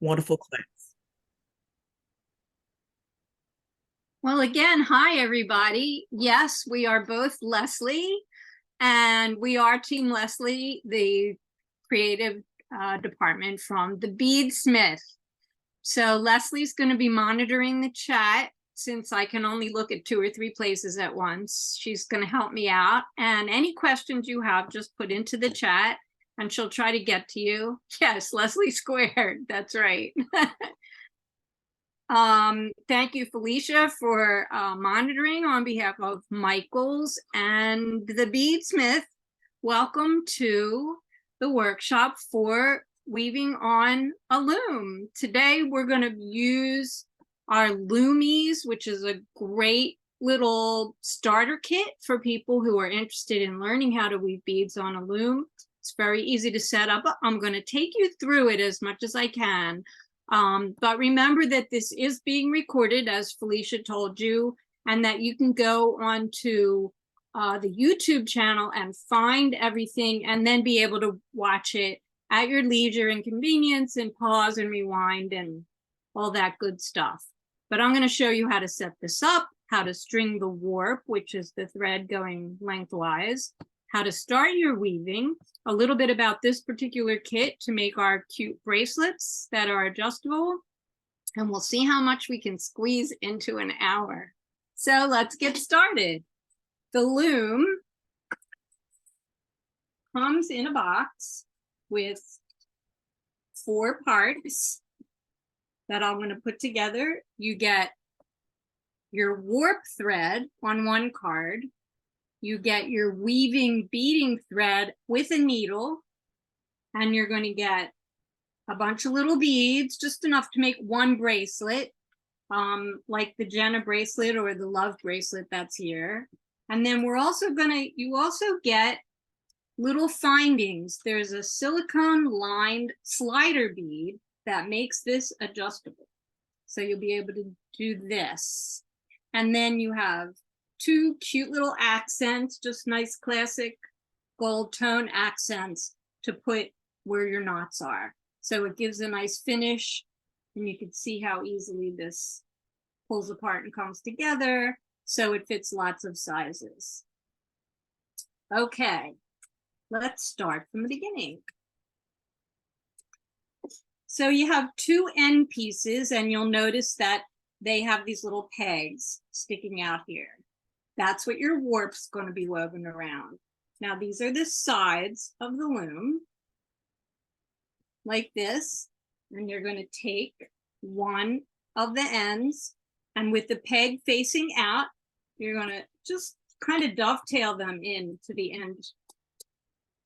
wonderful class. Well, again, hi, everybody. Yes, we are both Leslie, and we are Team Leslie, the creative department from the BeadSmith. So Leslie's going to be monitoring the chat since I can only look at 2 or 3 places at once. She's going to help me out. And any questions you have, just put into the chat and she'll try to get to you. Yes, Leslie squared. That's right. Thank you, Felicia, for monitoring on behalf of Michaels and the Beadsmith. Welcome to the workshop for weaving on a loom. Today, we're going to use our LOOMEEZ, which is a great little starter kit for people who are interested in learning how to weave beads on a loom. It's very easy to set up. I'm going to take you through it as much as I can. But remember that this is being recorded, as Felicia told you, and that you can go onto the YouTube channel and find everything and then be able to watch it at your leisure and convenience and pause and rewind and all that good stuff. But I'm going to show you how to set this up, how to string the warp, which is the thread going lengthwise, how to start your weaving, a little bit about this particular kit to make our cute bracelets that are adjustable, and we'll see how much we can squeeze into an hour. So let's get started. The loom comes in a box with 4 parts that I'm going to put together. You get your warp thread on one card. You get your weaving beading thread with a needle, and you're going to get a bunch of little beads, just enough to make one bracelet, like the Jenna bracelet or the Love bracelet that's here. And then we're also you also get little findings. There's a silicone lined slider bead that makes this adjustable. So you'll be able to do this. And then you have 2 cute little accents, just nice classic gold tone accents to put where your knots are. So it gives a nice finish, and you can see how easily this pulls apart and comes together. So it fits lots of sizes. Okay, let's start from the beginning. So you have 2 end pieces, and you'll notice that they have these little pegs sticking out here. That's what your warp's going to be woven around. Now, these are the sides of the loom, like this, and you're going to take one of the ends, and with the peg facing out, you're going to just kind of dovetail them into the end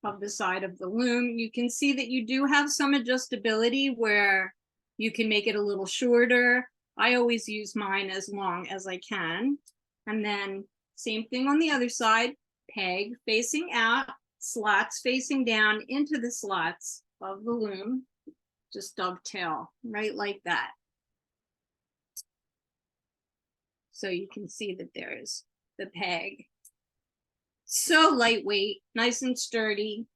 of the side of the loom. You can see that you do have some adjustability where you can make it a little shorter. I always use mine as long as I can. And then same thing on the other side, peg facing out, slots facing down into the slots of the loom. Just dovetail right like that. So you can see that there's the peg. So lightweight, nice and sturdy.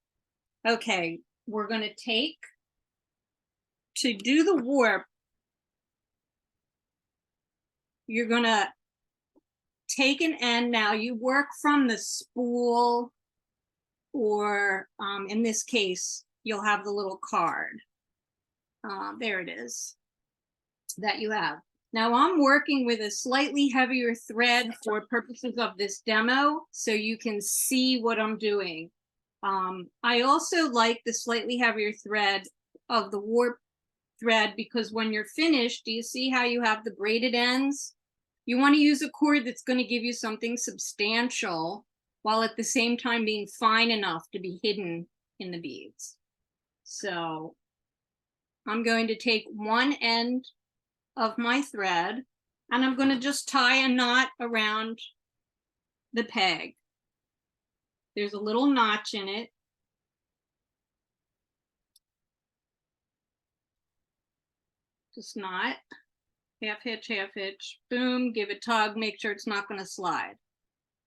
Okay, we're going to take, to do the warp, you're going to take an end. Now you work from the spool, or in this case, you'll have the little card. There it is that you have. Now I'm working with a slightly heavier thread for purposes of this demo, so you can see what I'm doing. I also like the slightly heavier thread of the warp thread because when you're finished, do you see how you have the braided ends? You want to use a cord that's going to give you something substantial while at the same time being fine enough to be hidden in the beads. So I'm going to take one end of my thread, and I'm going to just tie a knot around the peg. There's a little notch in it. Just knot, half hitch, boom, give a tug, make sure it's not going to slide.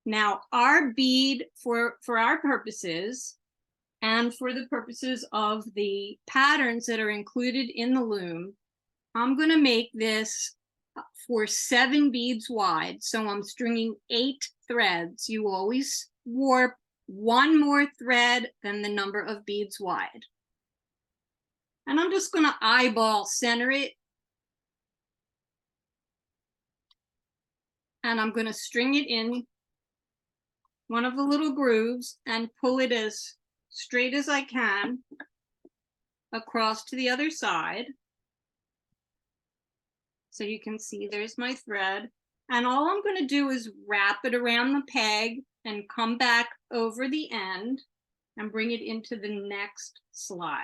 Now our bead, for our purposes, and for the purposes of the patterns that are included in the loom, I'm going to make this for 7 beads wide. So I'm stringing 8 threads. You always warp 1 more thread than the number of beads wide. And I'm just going to eyeball center it. And I'm going to string it in one of the little grooves and pull it as straight as I can across to the other side. So you can see there's my thread. And all I'm going to do is wrap it around the peg and come back over the end and bring it into the next slot.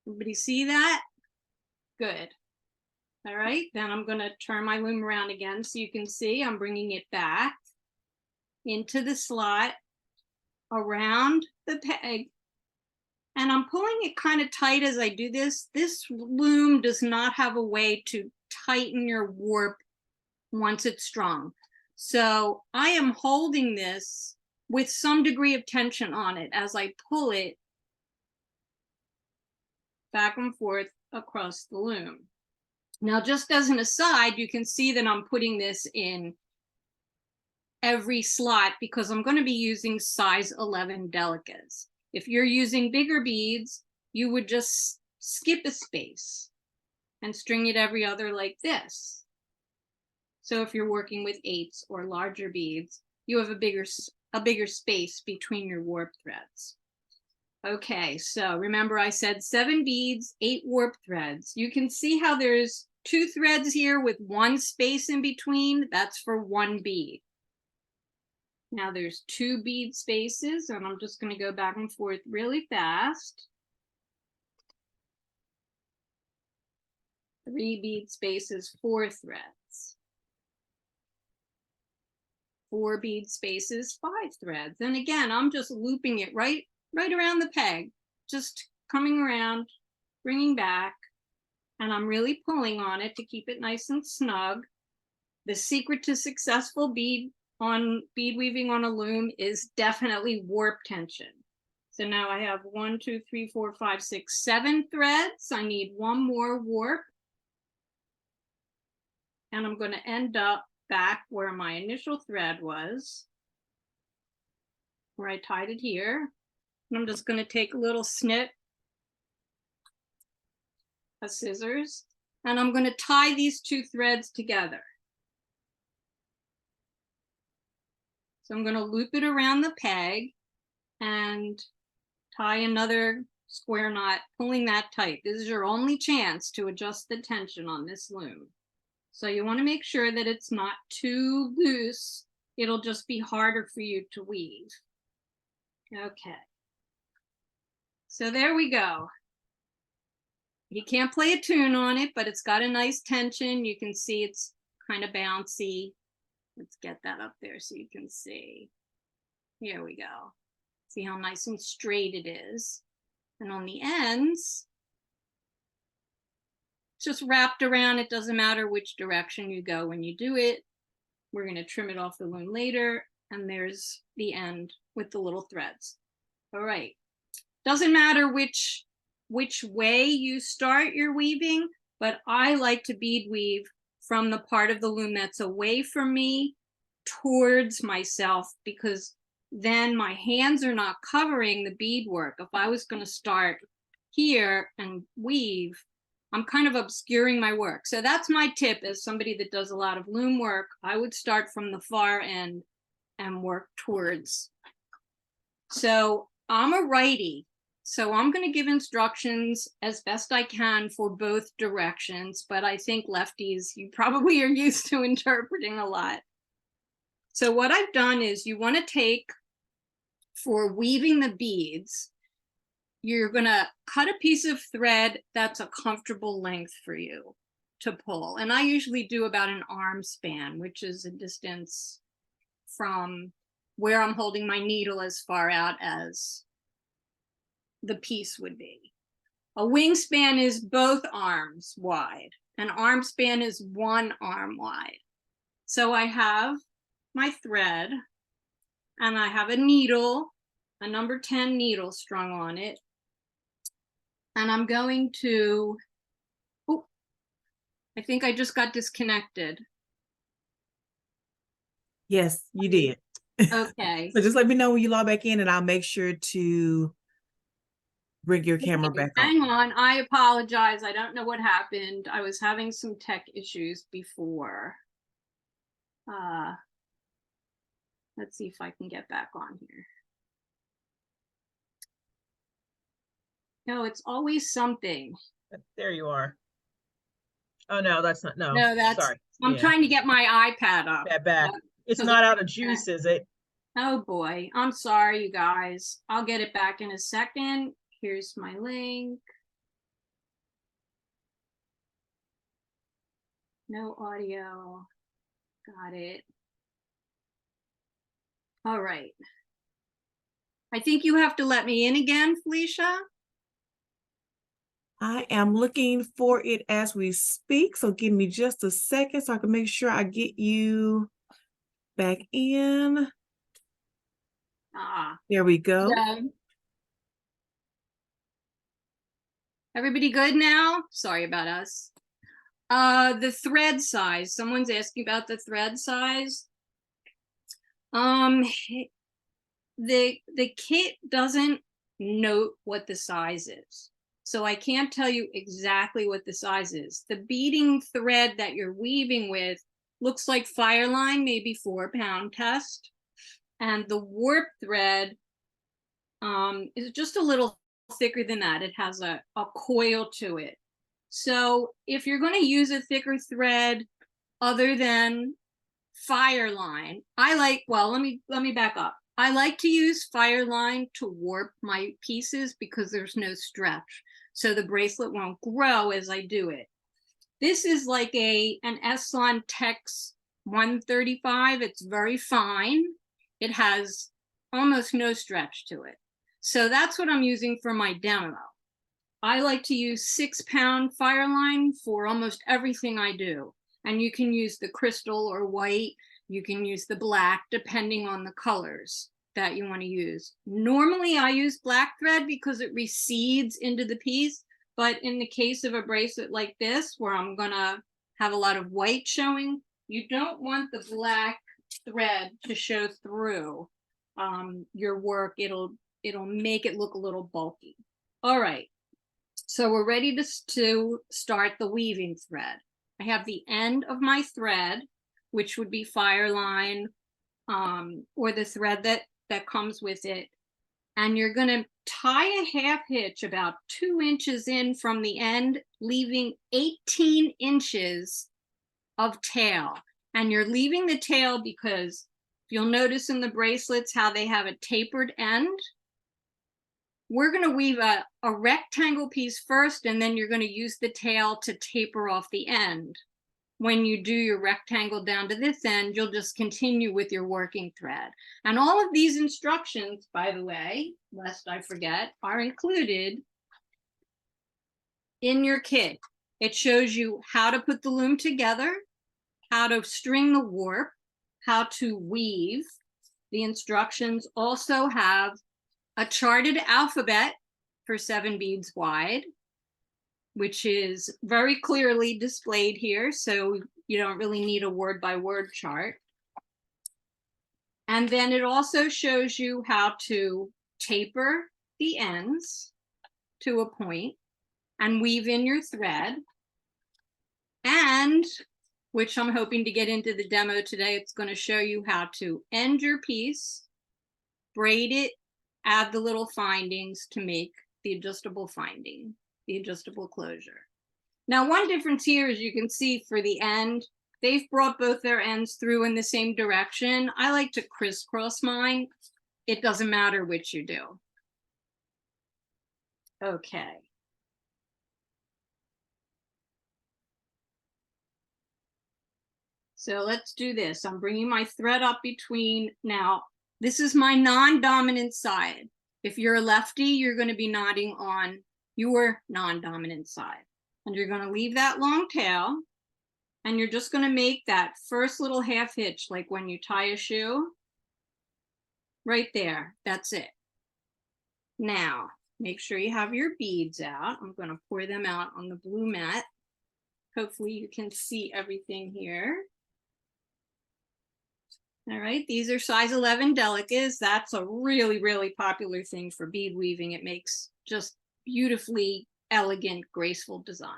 Everybody see that? Good. All right, then I'm going to turn my loom around again so you can see I'm bringing it back into the slot around the peg. And I'm pulling it kind of tight as I do this. This loom does not have a way to tighten your warp once it's strong. So I am holding this with some degree of tension on it as I pull it back and forth across the loom. Now, just as an aside, you can see that I'm putting this in every slot because I'm going to be using size 11 Delicas. If you're using bigger beads, you would just skip a space and string it every other like this. So if you're working with 8s or larger beads, you have a bigger space between your warp threads. Okay, so remember I said 7 beads, 8 warp threads. You can see how there's 2 threads here with 1 space in between. That's for 1 bead. Now there's 2 bead spaces, and I'm just going to go back and forth really fast. 3 bead spaces, 4 threads. 4 bead spaces, 5 threads. And again, I'm just looping it right around the peg, just coming around, bringing back, and I'm really pulling on it to keep it nice and snug. The secret to successful bead weaving on a loom is definitely warp tension. So now I have 1, 2, 3, 4, 5, 6, 7 threads. I need 1 more warp. And I'm going to end up back where my initial thread was, where I tied it here. And I'm just going to take a little snip of scissors, and I'm going to tie these 2 threads together. So I'm going to loop it around the peg and tie another square knot, pulling that tight. This is your only chance to adjust the tension on this loom. So you want to make sure that it's not too loose. It'll just be harder for you to weave. Okay. So there we go. You can't play a tune on it, but it's got a nice tension. You can see it's kind of bouncy. Let's get that up there so you can see. Here we go. See how nice and straight it is. And on the ends, it's just wrapped around. It doesn't matter which direction you go when you do it. We're going to trim it off the loom later. And there's the end with the little threads. All right. Doesn't matter which way you start your weaving, but I like to bead weave from the part of the loom that's away from me towards myself, because then my hands are not covering the beadwork. If I was going to start here and weave, I'm kind of obscuring my work. So that's my tip as somebody that does a lot of loom work. I would start from the far end and work towards. So I'm a righty. So I'm going to give instructions as best I can for both directions, but I think lefties, you probably are used to interpreting a lot. So what I've done is you want to take, for weaving the beads, you're going to cut a piece of thread that's a comfortable length for you to pull. And I usually do about an arm span, which is a distance from where I'm holding my needle as far out as the piece would be. A wingspan is both arms wide. An arm span is 1 arm wide. So I have my thread and I have a needle, a number 10 needle strung on it. And I'm going to I think I just got disconnected. Yes, you did. Okay. So just let me know when you log back in and I'll make sure to bring your camera back on. Hang on, I apologize. I don't know what happened. I was having some tech issues before. Let's see if I can get back on here. No, it's always something. There you are. Oh no, that's not. No, No, that's sorry. I'm trying to get my iPad up. Back. It's not out of juice, is it? Oh boy, I'm sorry, you guys. I'll get it back in a second. Here's my link. No audio. Got it. All right. I think you have to let me in again, Felicia. I am looking for it as we speak, so give me just a second so I can make sure I get you back in. There we go. Yeah. Everybody good now? Sorry about us. The thread size. Someone's asking about the thread size. The kit doesn't note what the size is. So I can't tell you exactly what the size is. The beading thread that you're weaving with looks like Fireline, maybe 4-pound test. And the warp thread is just a little thicker than that. It has a coil to it. So if you're going to use a thicker thread other than Fireline, well, let me back up. I like to use Fireline to warp my pieces because there's no stretch. So the bracelet won't grow as I do it. This is like an Eslon Tex 135. It's very fine. It has almost no stretch to it. So that's what I'm using for my demo. I like to use 6-pound Fireline for almost everything I do. And you can use the crystal or white. You can use the black, depending on the colors that you want to use. Normally, I use black thread because it recedes into the piece. But in the case of a bracelet like this, where I'm going to have a lot of white showing, you don't want the black thread to show through your work. It'll make it look a little bulky. All right. So we're ready to start the weaving thread. I have the end of my thread, which would be Fireline, or the thread that comes with it. And you're going to tie a half hitch about 2 inches in from the end, leaving 18 inches of tail. And you're leaving the tail because you'll notice in the bracelets how they have a tapered end. We're going to weave a rectangle piece first, and then you're going to use the tail to taper off the end. When you do your rectangle down to this end, you'll just continue with your working thread. And all of these instructions, by the way, lest I forget, are included in your kit. It shows you how to put the loom together, how to string the warp, how to weave. The instructions also have a charted alphabet for 7 beads wide, which is very clearly displayed here, so you don't really need a word-by-word chart. And then it also shows you how to taper the ends to a point and weave in your thread. And, which I'm hoping to get into the demo today, it's going to show you how to end your piece, braid it, add the little findings to make the adjustable finding, the adjustable closure. Now, one difference here, as you can see for the end, they've brought both their ends through in the same direction. I like to crisscross mine. It doesn't matter which you do. Okay. So let's do this. I'm bringing my thread up between, now, this is my non-dominant side. If you're a lefty, you're going to be knotting on your non-dominant side. And you're going to leave that long tail. And you're just going to make that first little half hitch, like when you tie a shoe. Right there. That's it. Now, make sure you have your beads out. I'm going to pour them out on the blue mat, Hopefully you can see everything here. All right, these are size 11 Delicas. That's a really, really popular thing for bead weaving. It makes just beautifully elegant, graceful designs.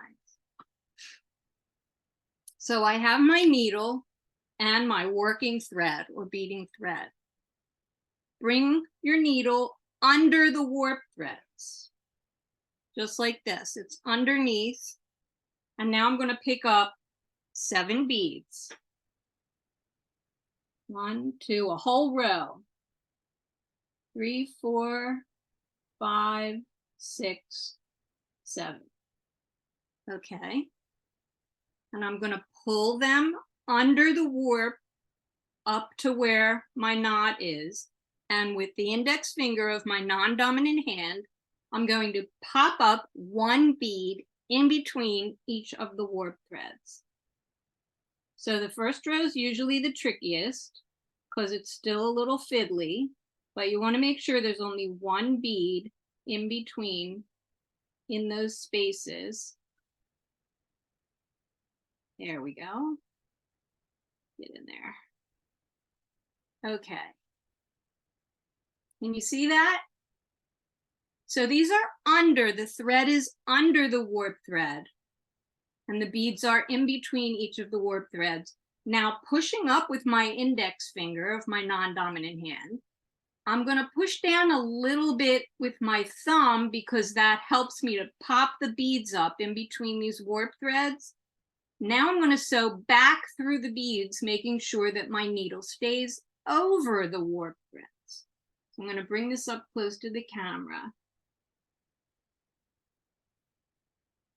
So I have my needle and my working thread or beading thread. Bring your needle under the warp threads, just like this. It's underneath. And now I'm going to pick up 7 beads. 1, 2, a whole row. 3, 4, 5, 6, 7. Okay. And I'm going to pull them under the warp up to where my knot is. And with the index finger of my non-dominant hand, I'm going to pop up 1 bead in between each of the warp threads. So the first row is usually the trickiest because it's still a little fiddly, but you want to make sure there's only 1 bead in between in those spaces. There we go. Get in there. Okay. Can you see that? So these are under, the thread is under the warp thread, and the beads are in between each of the warp threads. Now pushing up with my index finger of my non-dominant hand, I'm going to push down a little bit with my thumb because that helps me to pop the beads up in between these warp threads. Now I'm going to sew back through the beads, making sure that my needle stays over the warp threads. So I'm going to bring this up close to the camera.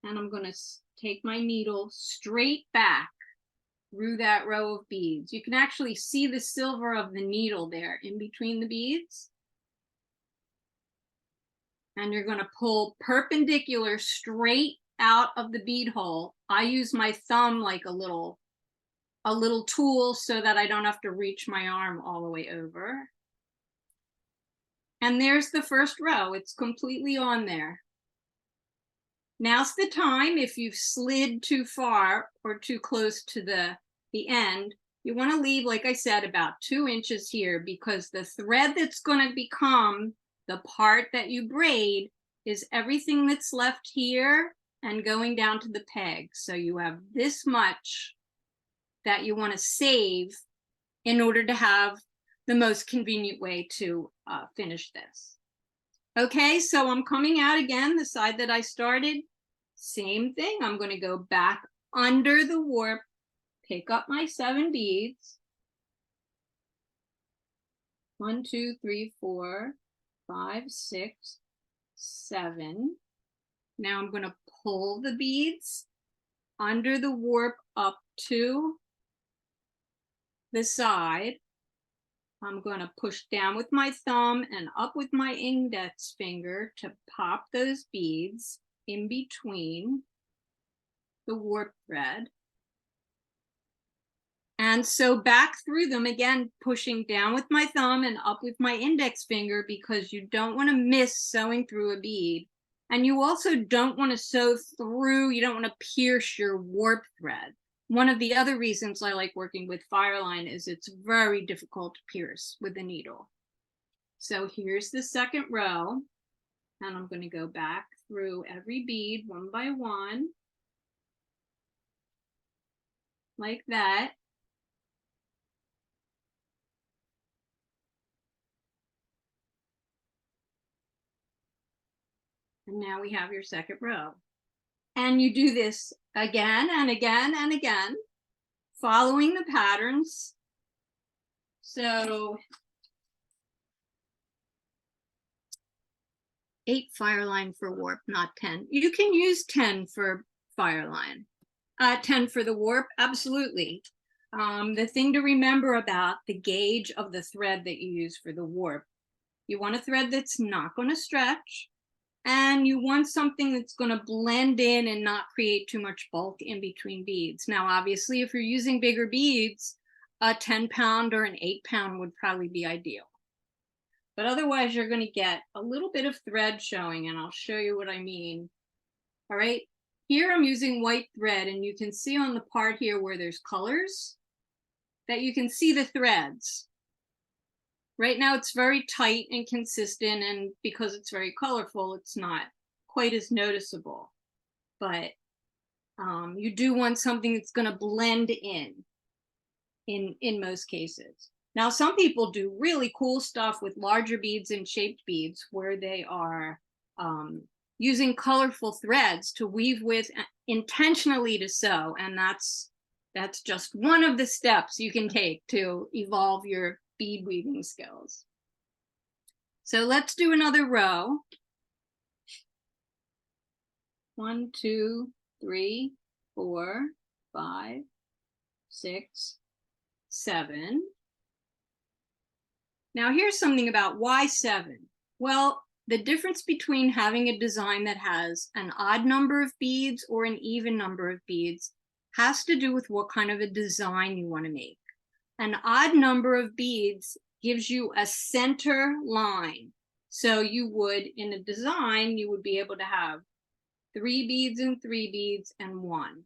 And I'm going to take my needle straight back through that row of beads. You can actually see the silver of the needle there in between the beads. And you're going to pull perpendicular straight out of the bead hole. I use my thumb like a little tool so that I don't have to reach my arm all the way over. And there's the first row. It's completely on there. Now's the time, if you've slid too far or too close to the end, you want to leave, like I said, about 2 inches here, because the thread that's going to become the part that you braid is everything that's left here and going down to the peg. So you have this much that you want to save in order to have the most convenient way to finish this. Okay, so I'm coming out again, the side that I started. Same thing, I'm going to go back under the warp, pick up my 7 beads. 1, 2, 3, 4, 5, 6, 7. Now I'm going to pull the beads under the warp up to the side. I'm going to push down with my thumb and up with my index finger to pop those beads in between the warp thread. And sew back through them, again, pushing down with my thumb and up with my index finger, because you don't want to miss sewing through a bead. And you also don't want to sew through, you don't want to pierce your warp thread. One of the other reasons I like working with Fireline is it's very difficult to pierce with a needle. So here's the second row, and I'm going to go back through every bead one by one, like that. And now we have your second row. And you do this again and again and again, following the patterns. So 8 Fireline for warp, not 10. You can use 10 for Fireline. 10 for the warp, absolutely. The thing to remember about the gauge of the thread that you use for the warp, you want a thread that's not going to stretch, and you want something that's going to blend in and not create too much bulk in between beads. Now, obviously, if you're using bigger beads, a 10-pound or an 8-pound would probably be ideal. But otherwise, you're going to get a little bit of thread showing, and I'll show you what I mean. All right, here I'm using white thread, and you can see on the part here where there's colors that you can see the threads. Right now it's very tight and consistent, and because it's very colorful, it's not quite as noticeable. But you do want something that's going to blend in most cases. Now, some people do really cool stuff with larger beads and shaped beads where they are using colorful threads to weave with intentionally to sew, and that's just one of the steps you can take to evolve your bead weaving skills. So let's do another row. 1, 2, 3, 4, 5, 6, 7. Now here's something about why 7. Well, the difference between having a design that has an odd number of beads or an even number of beads has to do with what kind of a design you want to make. An odd number of beads gives you a center line. So you would, in a design, you would be able to have 3 beads and 3 beads and 1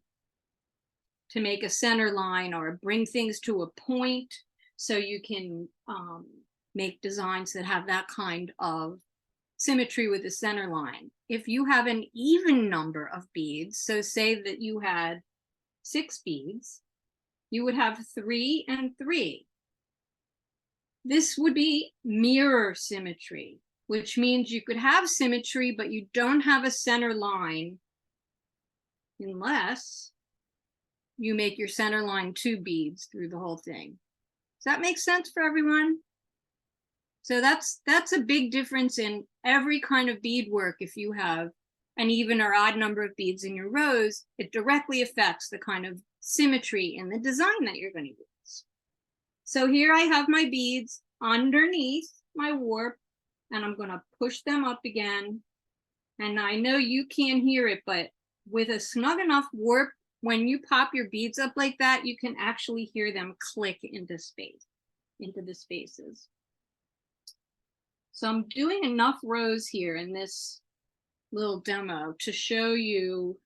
to make a center line or bring things to a point, so you can make designs that have that kind of symmetry with the center line. If you have an even number of beads, so say that you had 6 beads, you would have 3 and 3. This would be mirror symmetry, which means you could have symmetry, but you don't have a center line unless you make your center line 2 beads through the whole thing. Does that make sense for everyone? So that's a big difference in every kind of bead work. If you have an even or odd number of beads in your rows, it directly affects the kind of symmetry in the design that you're going to use. So here I have my beads underneath my warp, and I'm going to push them up again. And I know you can't hear it, but with a snug enough warp, when you pop your beads up like that, you can actually hear them click into the spaces. So I'm doing enough rows here in this little demo to show you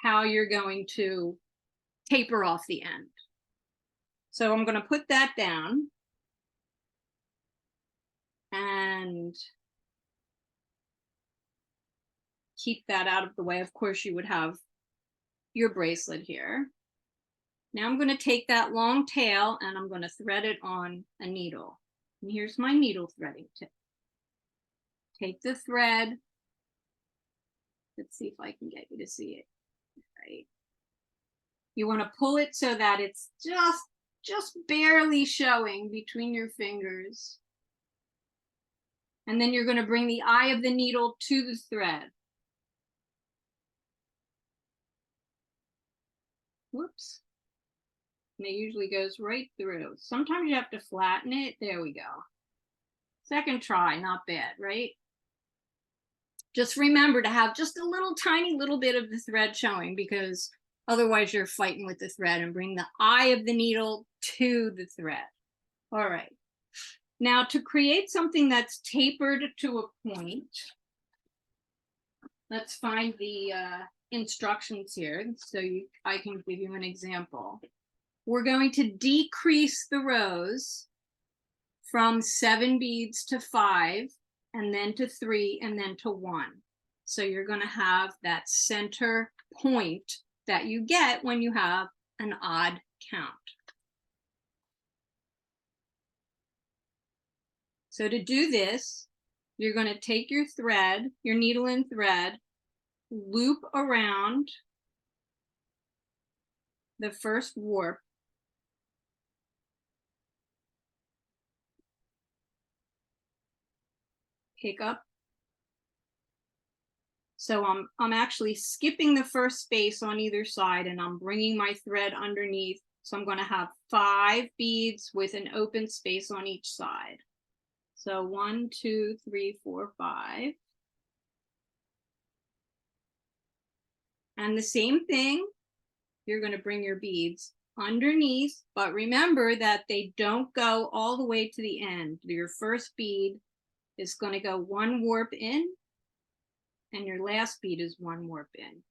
how you're going to taper off the end. So I'm going to put that down and keep that out of the way. Of course, you would have your bracelet here. Now I'm going to take that long tail and I'm going to thread it on a needle. And here's my needle threading tip. Take the thread. Let's see if I can get you to see it. Right. You want to pull it so that it's just barely showing between your fingers. And then you're going to bring the eye of the needle to the thread. Whoops. And it usually goes right through. Sometimes you have to flatten it. There we go. Second try, not bad, right? Just remember to have just a little tiny little bit of the thread showing, because otherwise you're fighting with the thread, and bring the eye of the needle to the thread. All right. Now to create something that's tapered to a point, let's find the instructions here so I can give you an example. We're going to decrease the rows from 7 beads to 5, and then to 3, and then to 1. So you're going to have that center point that you get when you have an odd count. So to do this, you're going to take your thread, your needle and thread, loop around the first warp, pick up. So I'm actually skipping the first space on either side, and I'm bringing my thread underneath. So I'm going to have 5 beads with an open space on each side. So 1, 2, 3, 4, 5. And the same thing, you're going to bring your beads underneath, but remember that they don't go all the way to the end. Your first bead is going to go 1 warp in, and your last bead is 1 warp in.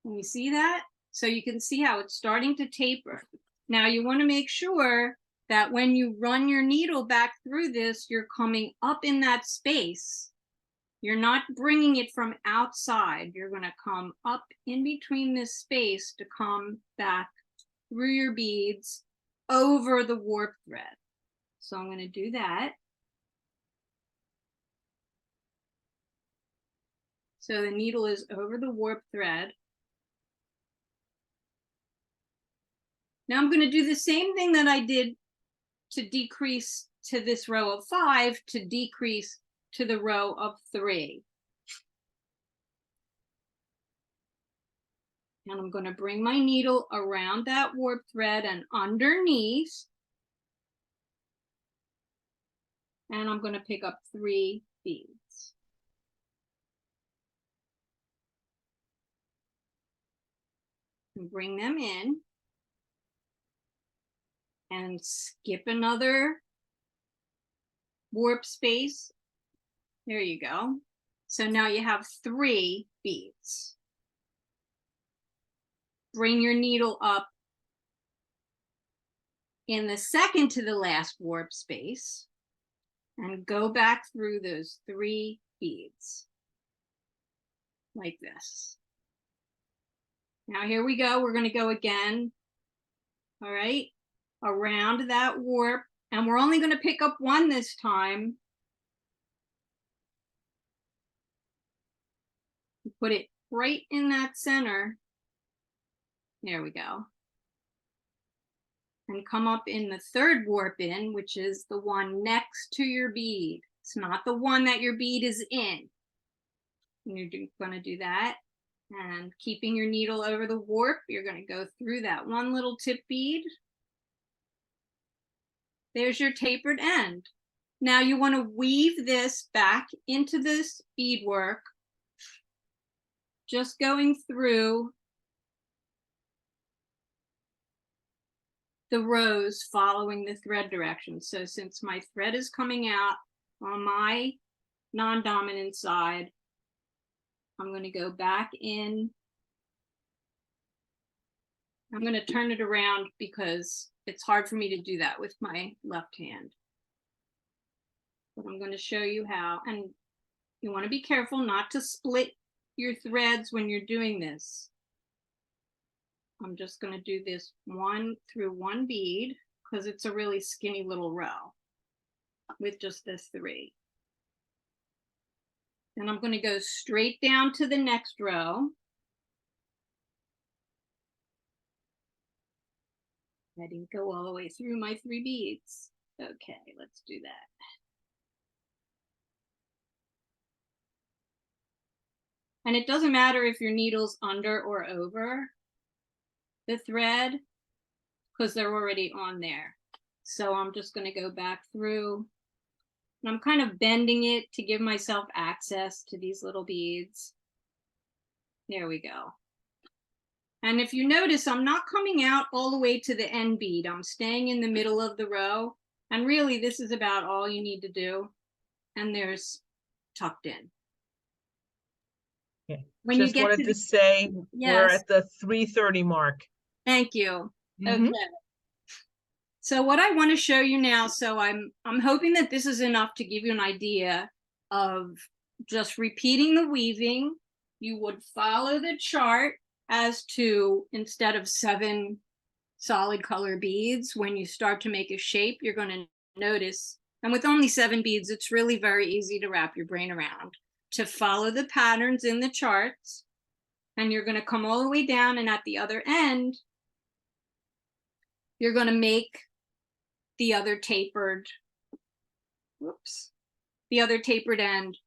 Can you see that? So you can see how it's starting to taper. Now you want to make sure that when you run your needle back through this, you're coming up in that space. You're not bringing it from outside. You're going to come up in between this space to come back through your beads over the warp thread. So I'm going to do that. So the needle is over the warp thread. Now I'm going to do the same thing that I did to decrease to this row of 5 to decrease to the row of 3. And I'm going to bring my needle around that warp thread and underneath. And I'm going to pick up 3 beads. And bring them in. And skip another warp space. There you go. So now you have 3 beads. Bring your needle up in the second to the last warp space and go back through those 3 beads like this. Now here we go. We're going to go again. All right. Around that warp, and we're only going to pick up 1 this time. Put it right in that center. There we go. And come up in the 3rd warp in, which is the one next to your bead. It's not the one that your bead is in. And you're going to do that. And keeping your needle over the warp, you're going to go through that one little tip bead. There's your tapered end. Now you want to weave this back into this beadwork, just going through the rows following the thread direction. So since my thread is coming out on my non-dominant side, I'm going to go back in. I'm going to turn it around because it's hard for me to do that with my left hand. But I'm going to show you how. And you want to be careful not to split your threads when you're doing this. I'm just going to do this through one bead because it's a really skinny little row with just this 3. Then I'm going to go straight down to the next row. I didn't go all the way through my 3 beads. Okay, let's do that. And it doesn't matter if your needle's under or over the thread because they're already on there. So I'm just going to go back through. And I'm kind of bending it to give myself access to these little beads. There we go. And if you notice, I'm not coming out all the way to the end bead. I'm staying in the middle of the row. And really, this is about all you need to do. And there's tucked in. Okay. When Just you get wanted to say we're Yes. at the 3:30 mark. Thank you. Mhm. Okay. So what I want to show you now, so I'm hoping that this is enough to give you an idea of just repeating the weaving. You would follow the chart as to, instead of 7 solid color beads, when you start to make a shape, you're going to notice, and with only 7 beads, it's really very easy to wrap your brain around, to follow the patterns in the charts. And you're going to come all the way down, and at the other end, you're going to make the other tapered, the other tapered end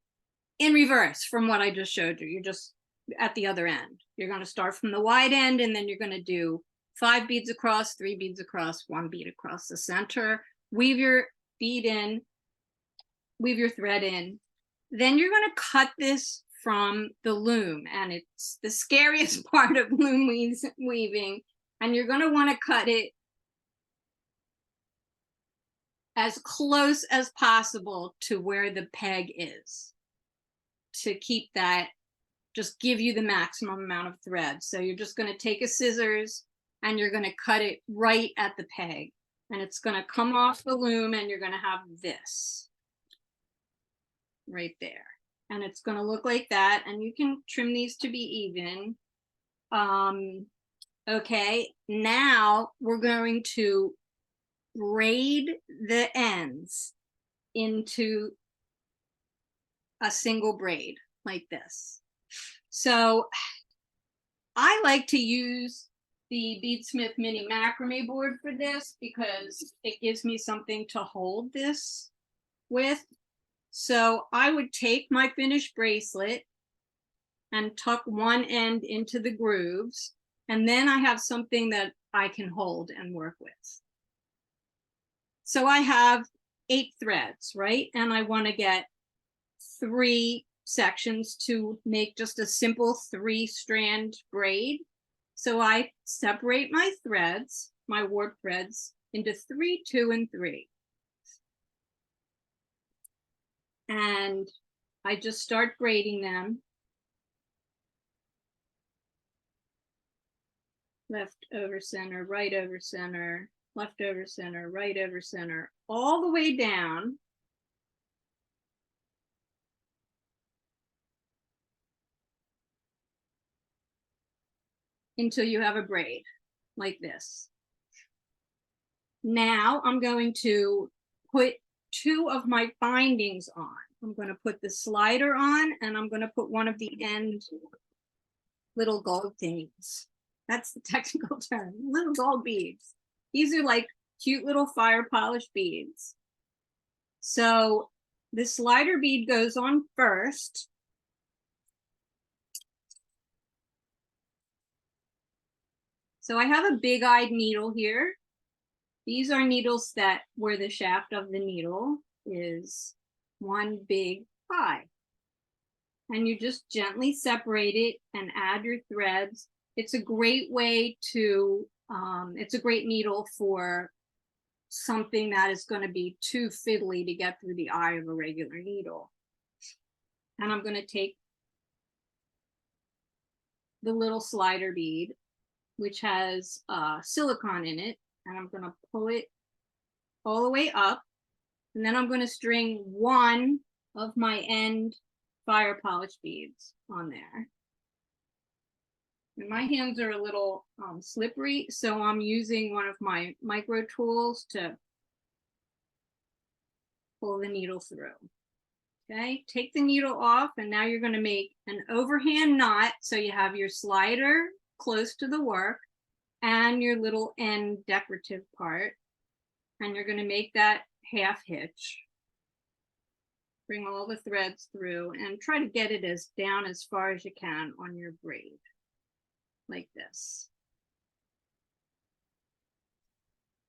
in reverse from what I just showed you. You're just at the other end. You're going to start from the wide end, and then you're going to do 5 beads across, 3 beads across, 1 bead across the center, weave your bead in, weave your thread in. Then you're going to cut this from the loom, and it's the scariest part of loom weaving, and you're going to want to cut it as close as possible to where the peg is to keep that just give you the maximum amount of thread. So you're just going to take a scissors and you're going to cut it right at the peg, and it's going to come off the loom, and you're going to have this right there, and it's going to look like that. And you can trim these to be even. Okay, now we're going to braid the ends into a single braid like this. So I like to use the BeadSmith mini macrame board for this because it gives me something to hold this with. So I would take my finished bracelet and tuck one end into the grooves, and then I have something that I can hold and work with. So I have 8 threads, right? And I want to get 3 sections to make just a simple 3-strand braid. So I separate my threads, my warp threads, into 3, 2, and 3. And I just start braiding them. Left over center, right over center, left over center, right over center, all the way down until you have a braid like this. Now I'm going to put 2 of my bindings on. I'm going to put the slider on, and I'm going to put one of the end little gold things. That's the technical term, little gold beads. These are like cute little fire polish beads. So the slider bead goes on first. So I have a big-eyed needle here. These are needles that where the shaft of the needle is one big eye. And you just gently separate it and add your threads. It's a great way to, it's a great needle for something that is going to be too fiddly to get through the eye of a regular needle. And I'm going to take the little slider bead, which has silicone in it, and I'm going to pull it all the way up. And then I'm going to string one of my end fire polish beads on there. And my hands are a little slippery, so I'm using one of my micro tools to pull the needle through. Okay, take the needle off, and now you're going to make an overhand knot, so you have your slider close to the work and your little end decorative part, and you're going to make that half hitch. Bring all the threads through and try to get it as down as far as you can on your braid, like this.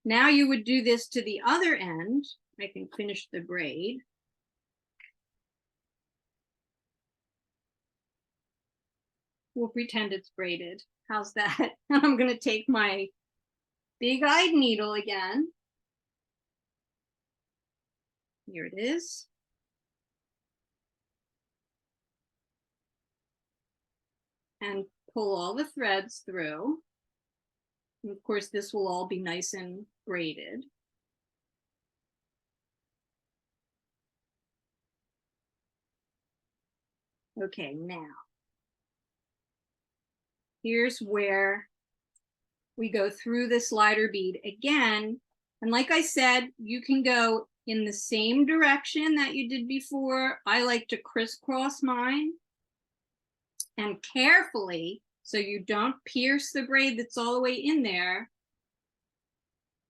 Now you would do this to the other end. I can finish the braid. We'll pretend it's braided. How's that? I'm going to take my big-eyed needle again. Here it is. And pull all the threads through. And of course, this will all be nice and braided. Okay, now here's where we go through the slider bead again. And like I said, you can go in the same direction that you did before. I like to crisscross mine, and carefully, so you don't pierce the braid that's all the way in there.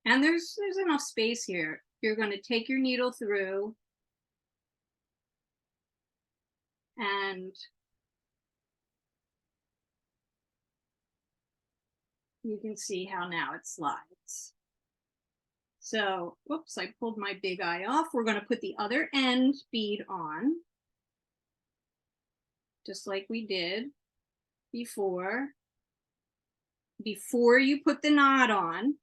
And there's enough space here. You're going to take your needle through, and you can see how now it slides. So, whoops, I pulled my big eye off. We're going to put the other end bead on, just like we did before you put the knot on.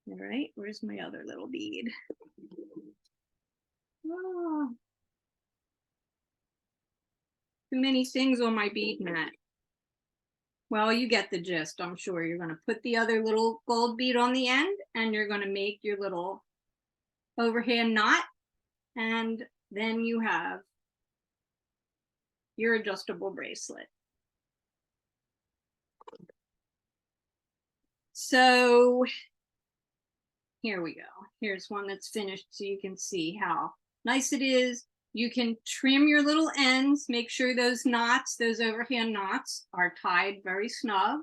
All right, where's my other little bead? Oh. Too many things on my bead mat. Well, you get the gist, I'm sure. You're going to put the other little gold bead on the end, and you're going to make your little overhand knot, and then you have your adjustable bracelet. So here we go. Here's one that's finished so you can see how nice it is. You can trim your little ends, make sure those knots, those overhand knots, are tied very snug.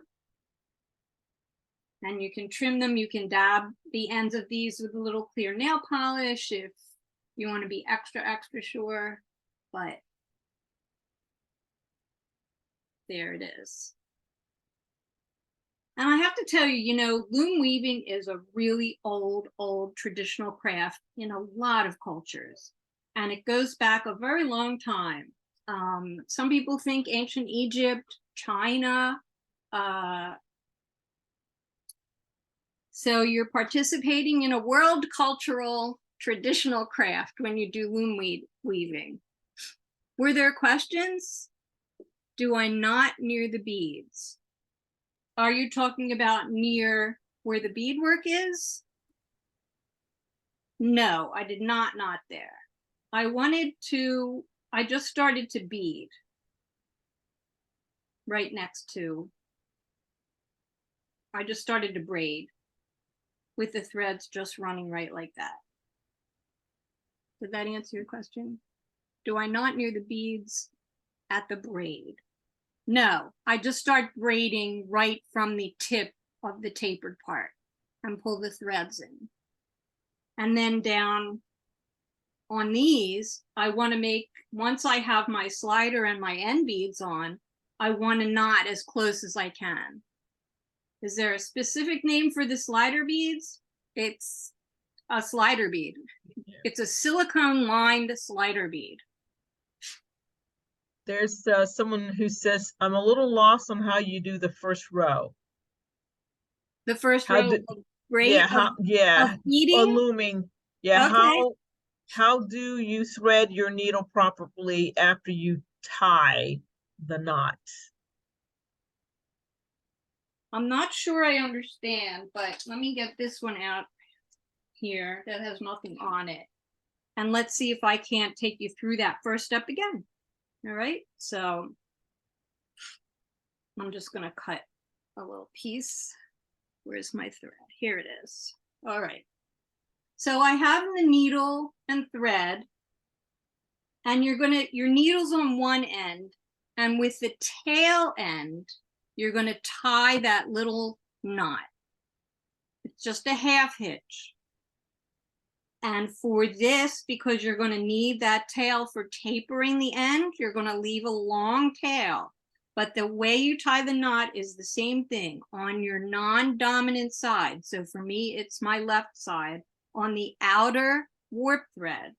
And you can trim them. You can dab the ends of these with a little clear nail polish if you want to be extra, extra sure. But there it is. And I have to tell you, you know, loom weaving is a really old traditional craft in a lot of cultures. And it goes back a very long time. Some people think ancient Egypt, China. So you're participating in a world cultural traditional craft when you do loom weaving. Were there questions? Do I knot near the beads? Are you talking about near where the beadwork is? No, I did not knot there. I just started to bead right next to, I just started to braid with the threads just running right like that. Did that answer your question? Do I knot near the beads at the braid? No, I just start braiding right from the tip of the tapered part and pull the threads in. And then down on these, I want to make, once I have my slider and my end beads on, I want to knot as close as I can. Is there a specific name for the slider beads? It's a slider bead. It's a silicone lined slider bead. There's someone who says, I'm a little lost on how you do the first row. The first row of braid, yeah, of beading? or looming. Yeah, Okay. how do you thread your needle properly after you tie the knot? I'm not sure I understand, but let me get this one out here that has nothing on it. And let's see if I can't take you through that first step again. All right, so I'm just gonna cut a little piece. Where's my thread? Here it is. All right. So I have the needle and thread, and your needle's on one end, and with the tail end, you're going to tie that little knot. It's just a half hitch. And for this, because you're going to need that tail for tapering the end, you're going to leave a long tail. But the way you tie the knot is the same thing on your non-dominant side. So for me, it's my left side. On the outer warp thread,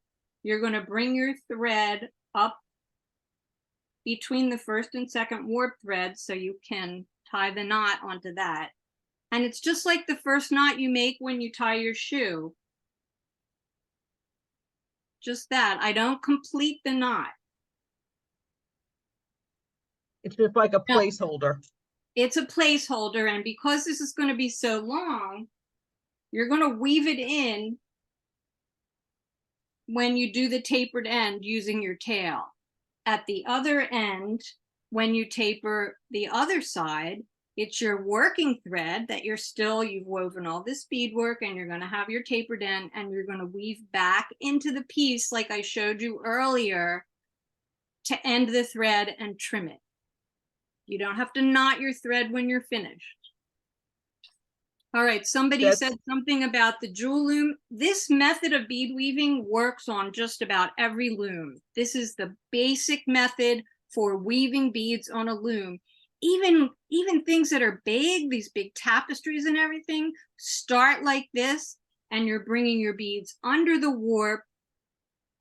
you're going to bring your thread up between the first and second warp thread so you can tie the knot onto that. And it's just like the first knot you make when you tie your shoe. Just that. I don't complete the knot. It's just like a placeholder. It's a placeholder, and because this is going to be so long, you're going to weave it in when you do the tapered end using your tail. At the other end, when you taper the other side, it's your working thread that you've woven all this beadwork, and you're going to have your tapered end, and you're going to weave back into the piece like I showed you earlier to end the thread and trim it. You don't have to knot your thread when you're finished. All right, somebody said something about the jewel loom. This method of bead weaving works on just about every loom. This is the basic method for weaving beads on a loom. Even things that are big, these big tapestries and everything, start like this, and you're bringing your beads under the warp.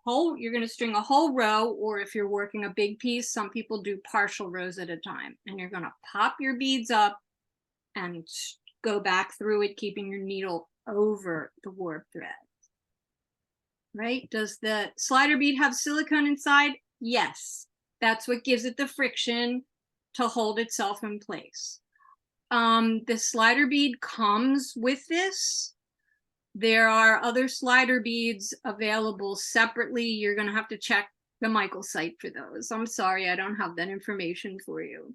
You're going to string a whole row, or if you're working a big piece, some people do partial rows at a time, and you're going to pop your beads up and go back through it, keeping your needle over the warp thread. Right? Does the slider bead have silicone inside? Yes. That's what gives it the friction to hold itself in place. The slider bead comes with this. There are other slider beads available separately. You're going to have to check the Michael site for those. I'm sorry, I don't have that information for you.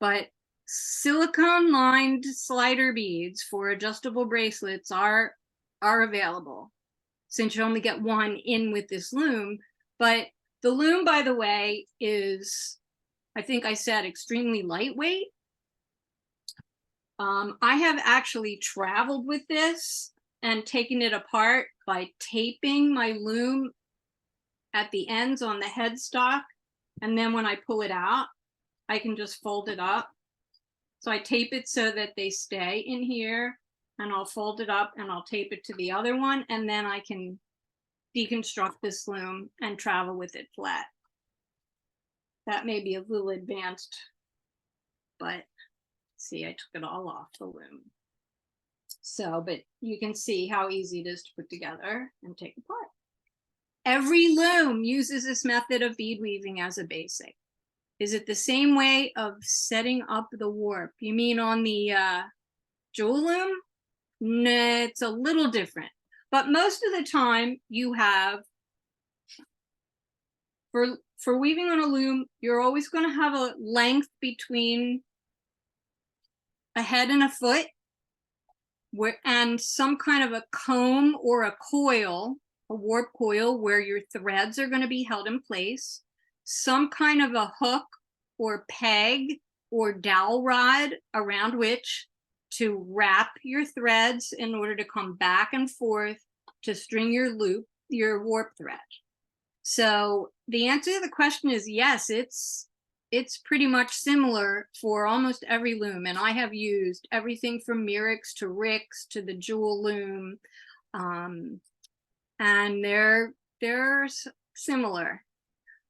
But silicone lined slider beads for adjustable bracelets are available, since you only get one in with this loom. But the loom, by the way, is, I think I said, extremely lightweight. I have actually traveled with this and taken it apart by taping my loom at the ends on the headstock. And then when I pull it out, I can just fold it up. So I tape it so that they stay in here, and I'll fold it up and I'll tape it to the other one. And then I can deconstruct this loom and travel with it flat. That may be a little advanced, but see, I took it all off the loom. So, but you can see how easy it is to put together and take apart. Every loom uses this method of bead weaving as a basic. Is it the same way of setting up the warp? You mean on the jewel loom? No, it's a little different. But most of the time you have, for weaving on a loom, you're always going to have a length between a head and a foot, and some kind of a comb or a coil, a warp coil, where your threads are going to be held in place, some kind of a hook or peg or dowel rod around which to wrap your threads in order to come back and forth to string your loop, your warp thread. So the answer to the question is yes, it's pretty much similar for almost every loom. And I have used everything from Mirix to Rix to the jewel loom. And they're similar.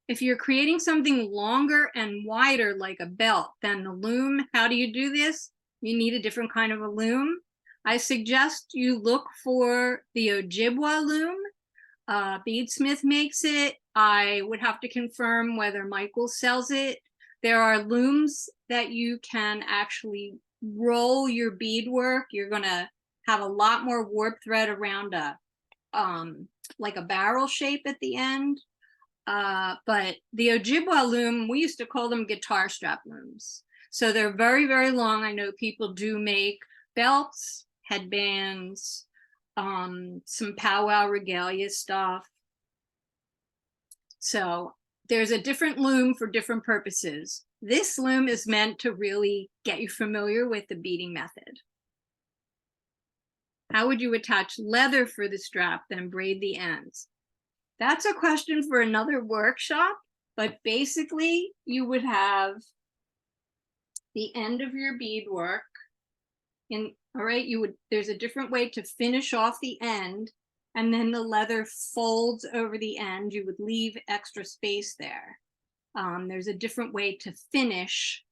If you're creating something longer and wider like a belt than the loom, how do you do this? You need a different kind of a loom. I suggest you look for the Ojibwa loom. BeadSmith makes it. I would have to confirm whether Michael sells it. There are looms that you can actually roll your beadwork. You're gonna have a lot more warp thread around a like a barrel shape at the end. But the Ojibwa loom, we used to call them guitar strap looms. So they're very, very long. I know people do make belts, headbands, some powwow regalia stuff. So there's a different loom for different purposes. This loom is meant to really get you familiar with the beading method. How would you attach leather for the strap, then braid the ends? That's a question for another workshop, but basically you would have the end of your beadwork in, all right, there's a different way to finish off the end, and then the leather folds over the end. You would leave extra space there. There's a different way to finish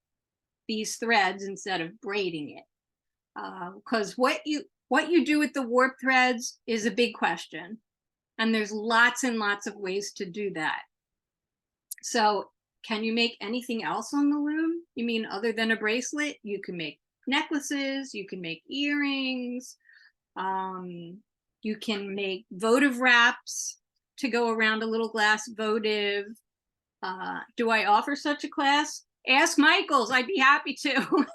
these threads instead of braiding it. Because what you do with the warp threads is a big question. And there's lots and lots of ways to do that. So can you make anything else on the loom? You mean other than a bracelet? You can make necklaces, you can make earrings, you can make votive wraps to go around a little glass votive. Do I offer such a class? Ask Michaels, I'd be happy to.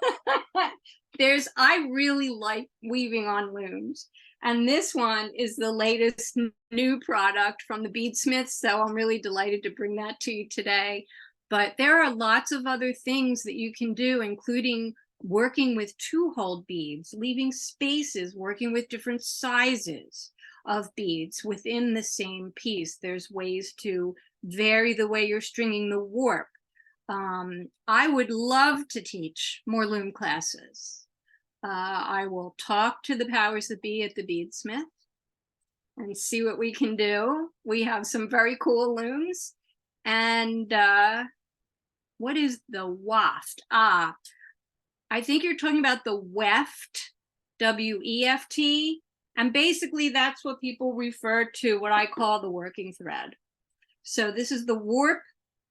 I really like weaving on looms. And this one is the latest new product from the BeadSmith, so I'm really delighted to bring that to you today. But there are lots of other things that you can do, including working with two-hole beads, leaving spaces, working with different sizes of beads within the same piece. There's ways to vary the way you're stringing the warp. I would love to teach more loom classes. I will talk to the powers that be at the BeadSmith and see what we can do. We have some very cool looms. And what is the waft? I think you're talking about the weft, W-E-F-T. And basically that's what people refer to, what I call the working thread. So this is the warp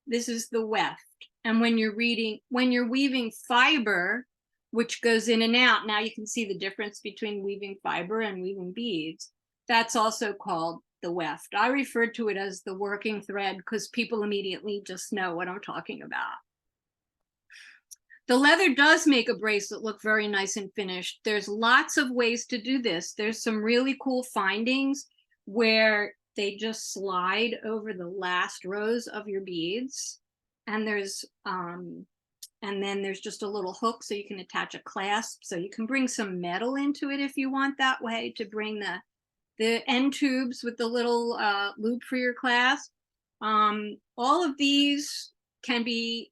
This is the weft. And when you're weaving fiber, which goes in and out, now you can see the difference between weaving fiber and weaving beads. That's also called the weft. I refer to it as the working thread because people immediately just know what I'm talking about. The leather does make a bracelet look very nice and finished. There's lots of ways to do this. There's some really cool findings where they just slide over the last rows of your beads. And then there's just a little hook so you can attach a clasp. So you can bring some metal into it if you want that way to bring the end tubes with the little loop for your clasp. All of these can be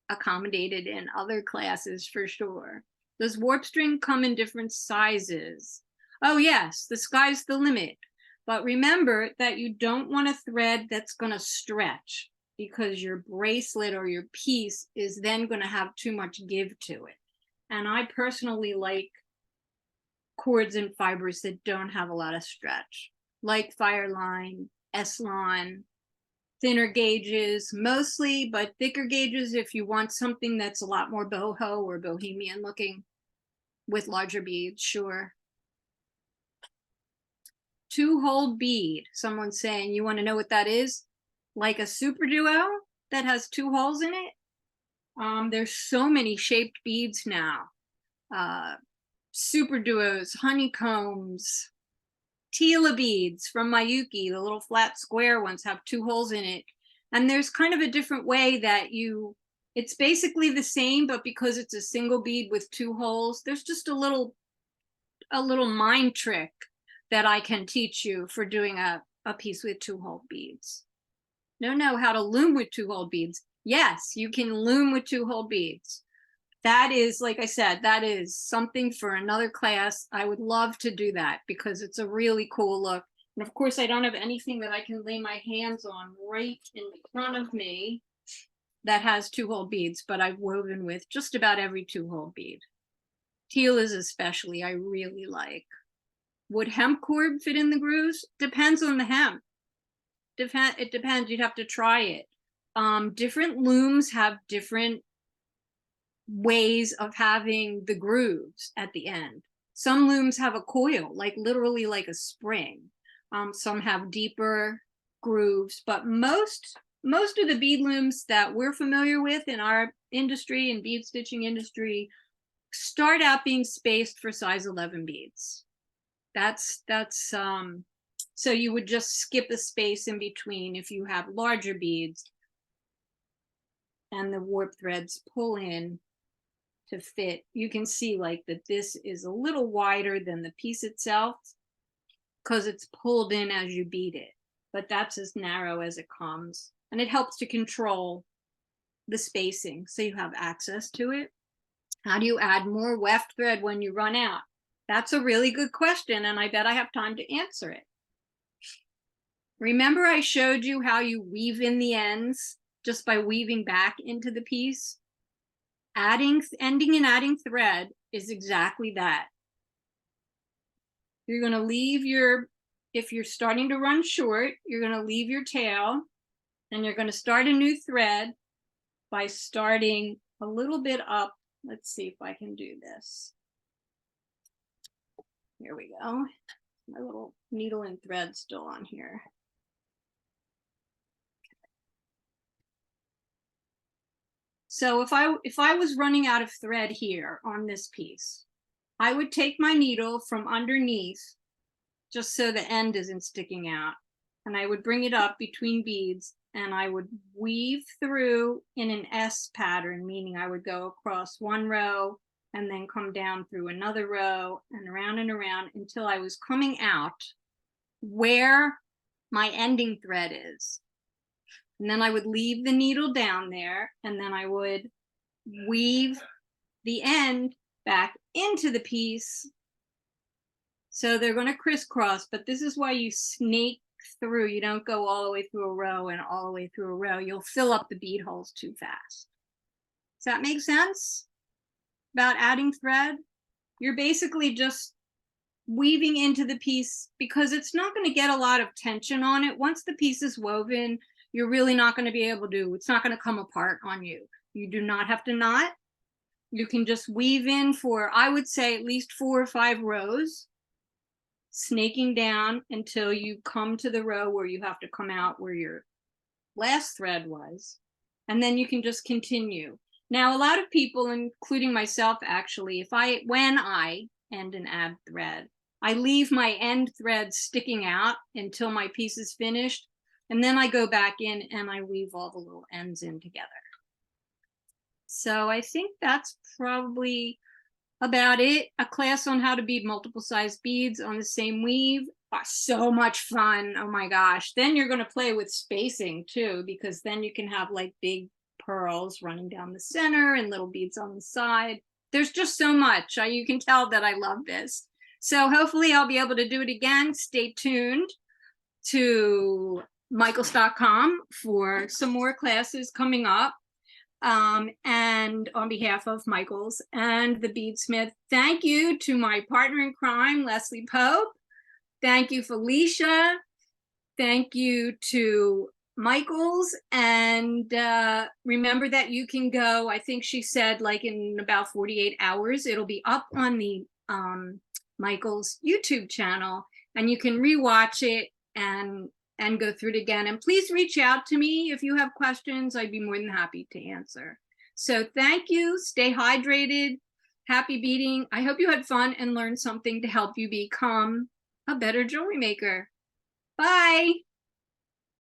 accommodated in other classes for sure. Does warp string come in different sizes? Oh yes, the sky's the limit. But remember that you don't want a thread that's going to stretch, because your bracelet or your piece is then going to have too much give to it. And I personally like cords and fibers that don't have a lot of stretch, like Fireline, Eslon, thinner gauges mostly, but thicker gauges if you want something that's a lot more boho or bohemian looking with larger beads, sure. Two-hole bead, someone's saying, you want to know what that is? Like a super duo that has 2 holes in it. There's so many shaped beads now. Super duos, honeycombs, Tila beads from MIYUKI, the little flat square ones have 2 holes in it. And there's kind of a different way that it's basically the same, but because it's a single bead with 2 holes, there's just a little mind trick that I can teach you for doing a piece with 2-hole beads. Don't know how to loom with 2-hole beads. Yes, you can loom with 2-hole beads. That is, like I said, that is something for another class. I would love to do that because it's a really cool look. And of course, I don't have anything that I can lay my hands on right in front of me that has 2-hole beads, but I've woven with just about every 2-hole bead. Teal is especially, I really like. Would hemp cord fit in the grooves? Depends on the hemp. It depends. You'd have to try it. Different looms have different ways of having the grooves at the end. Some looms have a coil, like literally like a spring. Some have deeper grooves, but most of the bead looms that we're familiar with in our industry and bead stitching industry start out being spaced for size 11 beads. So you would just skip a space in between if you have larger beads and the warp threads pull in to fit. You can see like that this is a little wider than the piece itself because it's pulled in as you bead it, but that's as narrow as it comes. And it helps to control the spacing so you have access to it. How do you add more weft thread when you run out? That's a really good question, and I bet I have time to answer it. Remember I showed you how you weave in the ends just by weaving back into the piece? Ending and adding thread is exactly that. You're going to leave if you're starting to run short, you're going to leave your tail, and you're going to start a new thread by starting a little bit up. Let's see if I can do this. Here we go. My little needle and thread still on here. So if I was running out of thread here on this piece, I would take my needle from underneath just so the end isn't sticking out, and I would bring it up between beads, and I would weave through in an S pattern, meaning I would go across one row and then come down through another row and around until I was coming out where my ending thread is. And then I would leave the needle down there, and then I would weave the end back into the piece. So they're going to crisscross, but this is why you snake through. You don't go all the way through a row and all the way through a row. You'll fill up the bead holes too fast. Does that make sense about adding thread? You're basically just weaving into the piece because it's not going to get a lot of tension on it. Once the piece is woven, you're really not going to be able to, it's not going to come apart on you. You do not have to knot. You can just weave in for, I would say, at least 4 or 5 rows, snaking down until you come to the row where you have to come out where your last thread was. And then you can just continue. Now, a lot of people, including myself, actually, when I end an add thread, I leave my end thread sticking out until my piece is finished. And then I go back in and I weave all the little ends in together. So I think that's probably about it. A class on how to bead multiple size beads on the same weave. So much fun. Oh my gosh. Then you're going to play with spacing too, because then you can have like big pearls running down the center and little beads on the side. There's just so much. You can tell that I love this. So hopefully I'll be able to do it again. Stay tuned to michaels.com for some more classes coming up. And on behalf of Michaels and the Beadsmith, thank you to my partner in crime, Leslie Pope. Thank you, Felicia. Thank you to Michaels. And remember that you can go, I think she said like in about 48 hours, it'll be up on the Michaels YouTube channel, and you can rewatch it and go through it again. And please reach out to me if you have questions. I'd be more than happy to answer. So thank you. Stay hydrated. Happy beading. I hope you had fun and learned something to help you become a better jewelry maker. Bye.